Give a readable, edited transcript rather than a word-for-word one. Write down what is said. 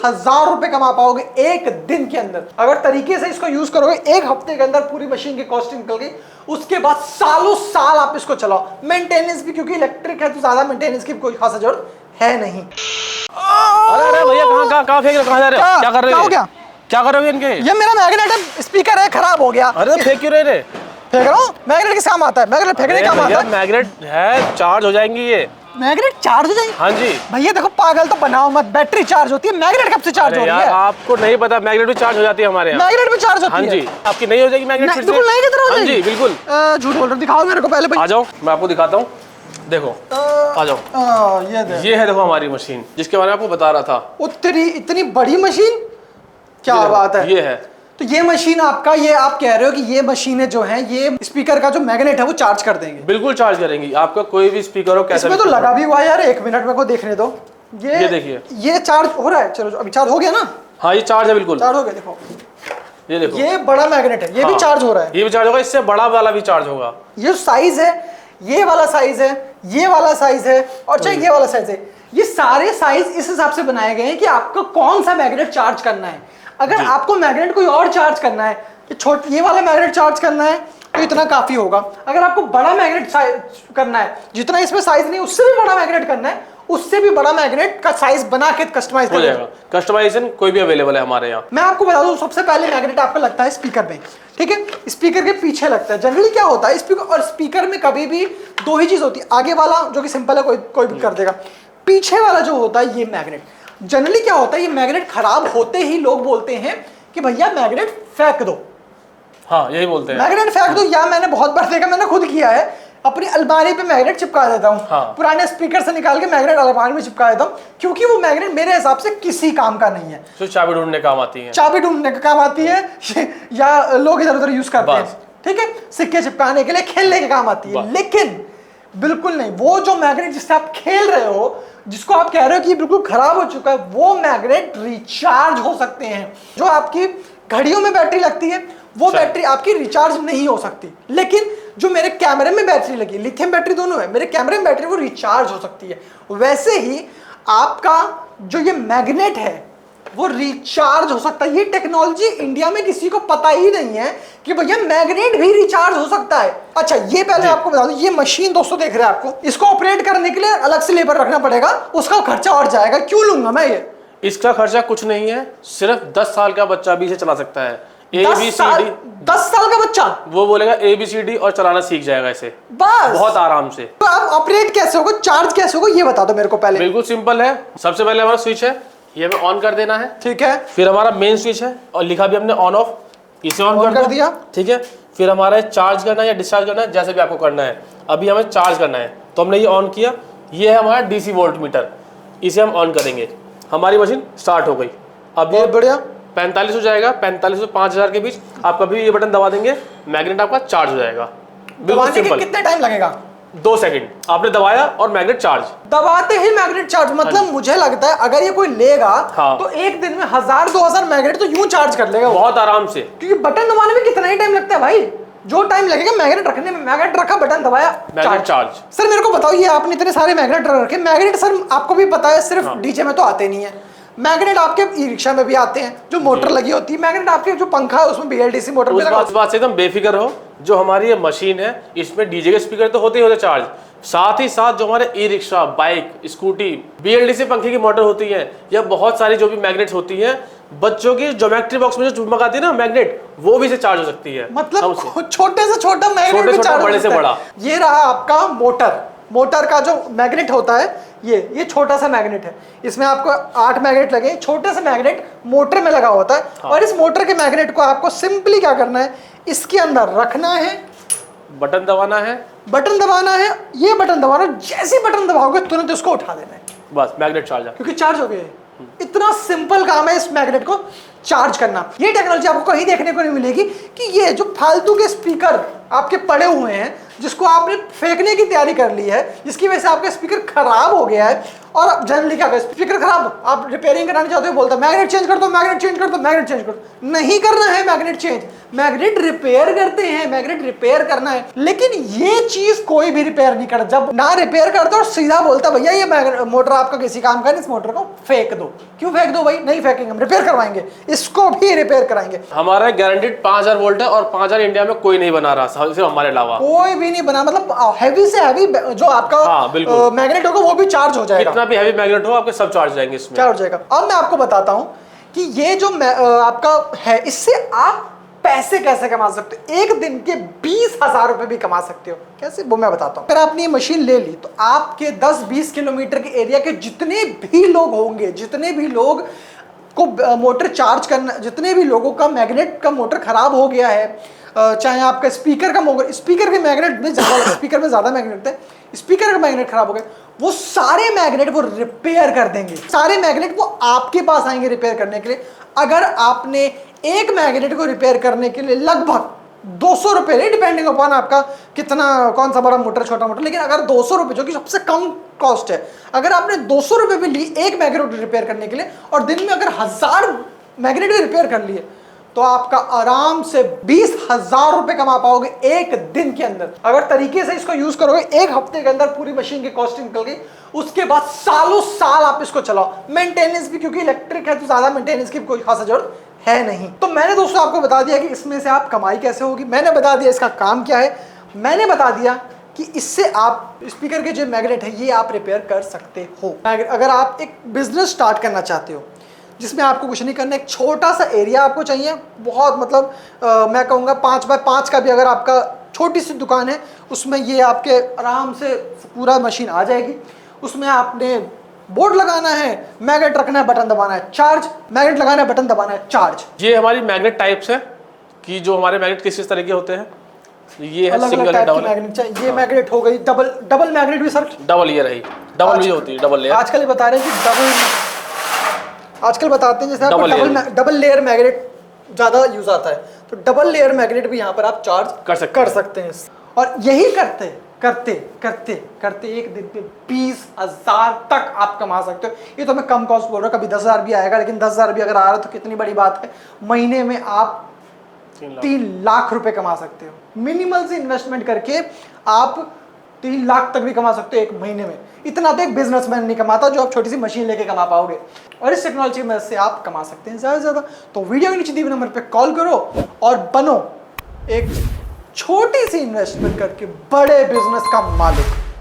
1000 रुपए कमा पाओगे एक दिन के अंदर। अगर तरीके से इसको यूज करोगे, एक हफ्ते के अंदर पूरी मशीन की कॉस्टिंग निकल गई। उसके बाद सालों साल आप इसको चलाओ। मेंटेनेंस भी, क्योंकि इलेक्ट्रिक है तो ज्यादा मेंटेनेंस की कोई खास जरूरत है नहीं। अरे भैया कहाँ फेंक रहे हो, कहाँ जा रहे हो, क्या कर रहे हो, क्या कर रहे हो इनके? ये मेरा मैग्नेट है, स्पीकर है, खराब हो गया। अरे फेंक क्यों रहे? फेंक रहा हूँ। मैग्नेट किस काम आता है? मैग्नेट फेंकने का काम आता है। मैग्नेट है, चार्ज हो जाएंगी ये। मैग्नेट चार्ज हो जाएंगी? हाँ जी भैया देखो, पागल तो बनाओ मत, बैटरी चार्ज होती है, मैग्नेट कब से चार्ज हो रही है? आपको नहीं पता, मैग्नेट भी चार्ज हो जाती है हमारे यहाँ। मैग्नेट भी चार्ज होती है? हाँ जी। आपकी नहीं हो जाएगी मैग्नेट? बिल्कुल नहीं, किधर हो जाएगी? हाँ जी बिल्कुल। झूठ बोल रहे हो, दिखाओ मेरे को पहले भाई। आ जाओ, मैं आपको दिखाता हूँ, देखो आ जाओ। ये है देखो हमारी मशीन, जिसके बारे में आपको बता रहा था। इतनी बड़ी मशीन, क्या बात है। ये है, तो ये मशीन आपका, ये आप कह रहे हो कि ये मशीनें जो हैं, ये स्पीकर का जो मैग्नेट है वो चार्ज कर देंगे? बिल्कुल चार्ज करेंगे। आपका कोई भी स्पीकर हो, कैसा इसमें तो लगा भी हुआ है यार, 1 मिनट में को देखने दो। ये देखिए, ये चार्ज हो रहा है। चलो अभी चार्ज हो गया ना? हाँ ये चार्ज है, बिल्कुल चार्ज हो गया। देखो ये देखो, ये बड़ा मैग्नेट है, ये भी चार्ज हो रहा है। ये भी चार्ज होगा, इससे बड़ा वाला भी चार्ज होगा। ये साइज है, ये वाला साइज है, ये वाला साइज है, और चाहे ये वाला साइज है। ये सारे साइज इस हिसाब से बनाए गए हैं कि आपको कौन सा मैग्नेट चार्ज करना है। अगर आपको मैग्नेट कोई और चार्ज करना है, ये वाला मैग्नेट चार्ज करना है, तो इतना काफी होगा। अगर आपको बड़ा मैग्नेट करना है, जितना इसमें साइज नहीं, उससे भी बड़ा मैग्नेट करना है, उससे भी बड़ा मैग्नेट का साइज बना के कस्टमाइज हो जाएगा। कस्टमाइजेशन कोई भी अवेलेबल है हमारे यहाँ। मैं आपको बता दूं, सबसे पहले मैग्नेट आपको लगता है स्पीकर में, ठीक है? स्पीकर के पीछे लगता है। जनरली क्या होता है, स्पीकर और स्पीकर में कभी भी दो ही चीज होती है। आगे वाला जो कि सिंपल है, कोई भी कर देगा। पीछे वाला जो होता है, ये मैग्नेट, जनरली क्या होता है, ये मैग्नेट खराब होते ही लोग बोलते हैं कि भैया मैग्नेट फेंक दो। हाँ यही बोलते हैं, मैग्नेट फेंक दो। या मैंने बहुत बार देखा, मैंने खुद किया है, अपनी अलमारी पे मैग्नेट चिपका देता हूँ। हाँ। पुराने स्पीकर से निकाल के मैग्नेट अलमारी में चिपका देता हूँ, क्योंकि वो मैग्नेट मेरे हिसाब से किसी काम का नहीं है। तो चाबी ढूंढने काम आती है, चाबी ढूंढने का काम आती है, या लोग इधर उधर यूज करते हैं, ठीक है? सिक्के चिपकाने के लिए, खेलने के काम आती है। लेकिन बिल्कुल नहीं, वो जो मैग्नेट जिससे आप खेल रहे हो, जिसको आप कह रहे हो कि बिल्कुल खराब हो चुका है, वो मैग्नेट रिचार्ज हो सकते हैं। जो आपकी घड़ियों में बैटरी लगती है, वो बैटरी आपकी रिचार्ज नहीं हो सकती। लेकिन जो मेरे कैमरे में बैटरी लगी, लिथियम बैटरी दोनों है, मेरे कैमरे में बैटरी वो रिचार्ज हो सकती है। वैसे ही आपका जो ये मैग्नेट है वो रिचार्ज हो सकता है। ये टेक्नोलॉजी इंडिया में किसी को पता ही नहीं है कि भैया मैग्नेट भी रिचार्ज हो सकता है। अच्छा, ये पहले आपको बता दूं, ये मशीन दोस्तों देख रहे हैं, आपको इसको ऑपरेट करने के लिए अलग से लेबर रखना पड़ेगा, उसका खर्चा और जाएगा। क्यों लूंगा मैं ये? इसका खर्चा कुछ नहीं है, सिर्फ 10 साल का बच्चा भी इसे चला सकता है। 10 साल का बच्चा वो बोलेगा ABCD और चलाना सीख जाएगा इसे, बस बहुत आराम से। तो आप ऑपरेट कैसे होगा, चार्ज कैसे होगा, ये बता दो मेरे को पहले। बिल्कुल सिंपल है। सबसे पहले हमारा स्विच है, ये हमें ऑन कर देना है, ठीक है? फिर हमारा मेन स्विच है, और लिखा भी हमने ऑन ऑफ, इसे ऑन कर दिया, ठीक है? फिर हमारा चार्ज करना है या डिस्चार्ज करना है, जैसे भी आपको करना है। अभी हमें चार्ज करना है, तो हमने ये ऑन किया। ये है हमारा DC वोल्ट मीटर, इसे हम ऑन करेंगे, हमारी मशीन स्टार्ट हो गई। अब ये बढ़िया 45 हो जाएगा, 45 से 5000 के बीच आप कभी ये बटन दबा देंगे, मैग्नेट आपका चार्ज हो जाएगा। बिल्कुल सिंपल। कितना टाइम लगेगा? 2 सेकंड आपने दबाया और मैग्नेट चार्ज। दबाते ही मैग्नेट चार्ज, मतलब मुझे लगता है अगर ये कोई लेगा तो एक दिन में 1000-2000 मैग्नेट तो यूं चार्ज कर लेगा बहुत आराम से, क्योंकि बटन दबाने में कितना ही टाइम लगता है भाई? जो टाइम लगेगा मैग्नेट रखने में, मैग्नेट रखा, बटन दबाया, मैग्नेट चार्ज। सर मेरे को बताओ, ये आपने इतने सारे मैग्नेट रखे, मैग्नेट सर आपको भी पता है सिर्फ डीजे में तो आते नहीं है। मैग्नेट आपके ई रिक्शा में भी आते हैं, जो मोटर लगी होती है। मैग्नेट आपके जो पंखा है उसमें BLDC मोटर भी लगा। उस बात से एकदम बेफिक्र हो, जो हमारी ये मशीन है इसमें डीजे के स्पीकर तो होते ही होते चार्ज, साथ ही साथ जो हमारे e rickshaw, bike, scooty, BLDC पंखे की मोटर होती है, या बहुत सारी जो भी मैग्नेट्स होती हैं, बच्चों की ज्योमेट्री बॉक्स में जो चुम्बक आती है ना मैग्नेट, वो भी से चार्ज हो सकती है। मतलब छोटे से छोटा मैग्नेट भी चार्ज, बड़े से बड़ा। ये रहा आपका मोटर का जो मैग्नेट होता है, ये छोटा सा मैग्नेट है। इसमें आपको 8 मैग्नेट लगे, छोटे से मैग्नेट मोटर में लगा होता है। और इस मोटर के मैग्नेट को आपको सिंपली क्या करना है, इसके अंदर रखना है, बटन दबाना है, ये बटन दबाना, जैसे बटन दबाओगे तुरंत इसको उठा देना है, बस मैग्नेट चार्ज, क्योंकि चार्ज हो गए। इतना सिंपल काम है इस मैग्नेट को चार्ज करना। ये टेक्नोलॉजी आपको कहीं देखने को नहीं मिलेगी कि ये जो फालतू के स्पीकर आपके पड़े हुए हैं, जिसको आपने फेंकने की तैयारी कर ली है, जिसकी वजह से आपका स्पीकर खराब हो गया है, और जनरली क्या स्पीकर खराब, आप रिपेयरिंग कराने चाहते हो, बोलता मैग्नेट चेंज कर दो, मैग्नेट चेंज कर दो, मैग्नेट चेंज कर दो। नहीं करना है मैग्नेट चेंज, मैग्नेट रिपेयर करते हैं, मैग्नेट रिपेयर करना है। लेकिन ये चीज कोई भी रिपेयर नहीं करता। जब ना रिपेयर करता और सीधा बोलता भैया ये मोटर आपका किसी काम का नहीं, इस मोटर को फेंक दो। क्यों फेंक दो भाई? नहीं फेंकेंगे, हम रिपेयर करवाएंगे, इसको भी रिपेयर कराएंगे। हमारा गारंटेड 5000 वोल्ट है और 5000 इंडिया में कोई नहीं बना रहा, सिर्फ हमारे अलावा कोई भी नहीं बना। मतलब हैवी से हैवी जो आपका मैग्नेट होगा वो भी चार्ज हो जाएगा। कितना भी हैवी मैग्नेट हो आपके सब चार्ज जाएंगे इसमें। चार्ज हो जाएगा। अब मैं आपको बताता हूं कि ये जो आपका है, इससे आप पैसे कैसे कमा सकते हो। एक दिन के 20,000 रुपए भी कमा सकते हो। कैसे, वो मैं बताता हूं। अगर आपने ये मशीन ले ली तो आपके 10-20 किलोमीटर के एरिया के जितने भी लोग होंगे, जितने भी लोग को मोटर चार्ज करना, जितने भी लोगों का मैग्नेट का मोटर खराब हो गया है, चाहे आपका स्पीकर का स्पीकर के मैग्नेट में ज़्यादा स्पीकर में ज़्यादा मैग्नेट है, स्पीकर का मैग्नेट खराब हो गया, वो सारे मैग्नेट वो रिपेयर कर देंगे। सारे मैग्नेट वो आपके पास आएंगे रिपेयर करने के लिए। अगर आपने एक मैग्नेट को रिपेयर करने के लिए लगभग 200 रुपये, नहीं डिपेंडिंग अपॉन आपका कितना, कौन सा बड़ा मोटर छोटा मोटर, लेकिन अगर 200 रुपये जो कि सबसे कम कॉस्ट है, अगर आपने 200 रुपये भी ली एक मैग्नेट रिपेयर करने के लिए और दिन में अगर 1000 मैग्नेट रिपेयर कर लिए तो आपका आराम से 20,000 रुपए कमा पाओगे एक दिन के अंदर। अगर तरीके से इसको यूज करोगे, एक हफ्ते के अंदर पूरी मशीन की कॉस्टिंग निकल गई। उसके बाद सालों साल आप इसको चलाओ। मेंटेनेंस भी, क्योंकि इलेक्ट्रिक है तो ज्यादा मेंटेनेंस की कोई खास जरूरत है नहीं। तो मैंने दोस्तों आपको बता दिया कि इसमें से आप कमाई कैसे होगी, मैंने बता दिया इसका काम क्या है, मैंने बता दिया कि इससे आप स्पीकर के जो मैग्नेट है ये आप रिपेयर कर सकते हो। अगर आप एक बिजनेस स्टार्ट करना चाहते हो जिसमें आपको कुछ नहीं करना, एक छोटा सा एरिया आपको चाहिए, बहुत मतलब मैं कहूँगा 5x5 का भी अगर आपका छोटी सी दुकान है, उसमें ये आपके आराम से पूरा मशीन आ जाएगी। उसमें आपने बोर्ड लगाना है, मैग्नेट रखना है, बटन दबाना है, चार्ज, मैग्नेट लगाना है, बटन दबाना है, चार्ज। ये हमारी मैग्नेट टाइप्स है कि जो हमारे मैग्नेट किस तरह के होते हैं। ये है सिंगल डबल मैग्नेट। ये मैग्नेट हो गई डबल मैग्नेट भी सर, डबल ये रही, डबल भी होती है, डबल लेयर। आजकल ये बता रहे हैं कि आजकल बताते हैं जैसे आपको डबल लेयर मैग्नेट ज़्यादा यूज आता है, तो डबल लेयर मैग्नेट भी यहाँ पर आप चार्ज कर सकते हैं। और यही करते करते करते करते एक दिन पे 20,000 तक आप कमा सकते हो। ये तो मैं कम कॉस्ट बोल रहा हूँ, कभी 10,000 भी आएगा, लेकिन 10,000 भी अगर आ रहा है तो कितनी बड़ी बात है। महीने में आप 3 लाख रुपए कमा सकते हो। मिनिमल से इन्वेस्टमेंट करके आप 3 लाख तक भी कमा सकते हो एक महीने में। इतना तो एक बिजनेसमैन नहीं कमाता जो आप छोटी सी मशीन लेके कमा पाओगे, और इस टेक्नोलॉजी की मदद से आप कमा सकते हैं ज़्यादा से ज़्यादा। तो वीडियो के नीचे दिए हुए नंबर पे कॉल करो और बनो एक छोटी सी इन्वेस्टमेंट करके बड़े बिजनेस का मालिक।